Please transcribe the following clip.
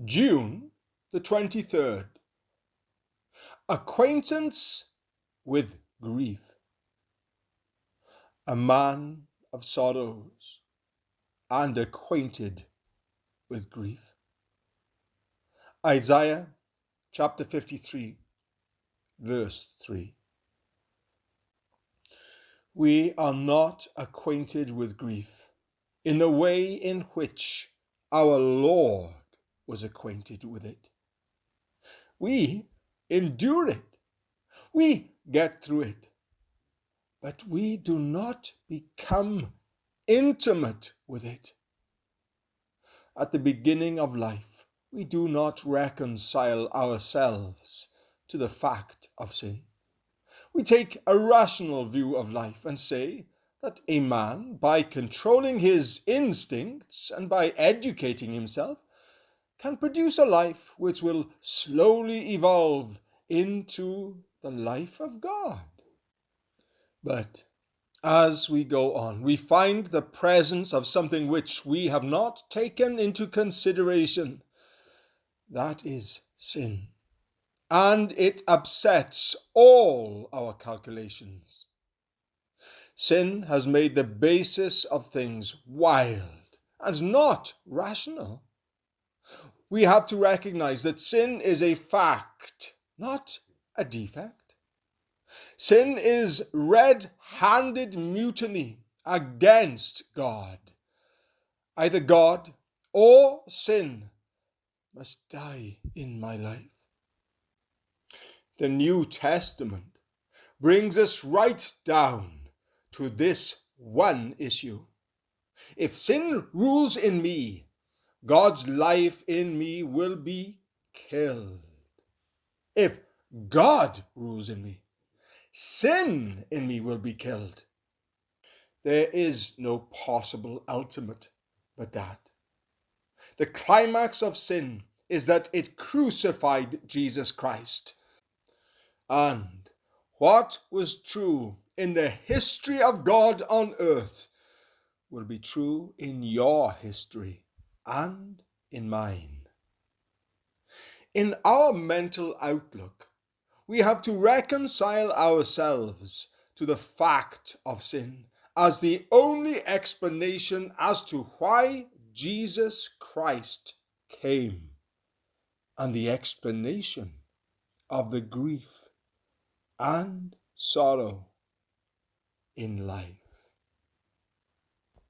June the 23rd. Acquaintance with grief. A man of sorrows and acquainted with grief. Isaiah chapter 53, verse 3. We are not acquainted with grief in the way in which our Lord was acquainted with it. We endure it. We get through it. But we do not become intimate with it. At the beginning of life, we do not reconcile ourselves to the fact of sin. We take a rational view of life and say that a man, by controlling his instincts and by educating himself, can produce a life which will slowly evolve into the life of God. But as we go on, we find the presence of something which we have not taken into consideration. That is sin. And it upsets all our calculations. Sin has made the basis of things wild and not rational. We have to recognize that sin is a fact, not a defect. Sin is red-handed mutiny against God. Either God or sin must die in my life. The New Testament brings us right down to this one issue. If sin rules in me, God's life in me will be killed. If God rules in me, sin in me will be killed. There is no possible ultimate but that. The climax of sin is that it crucified Jesus Christ. And what was true in the history of God on earth will be true in your history and in mine. In our mental outlook, we have to reconcile ourselves to the fact of sin as the only explanation as to why Jesus Christ came, and the explanation of the grief and sorrow in life.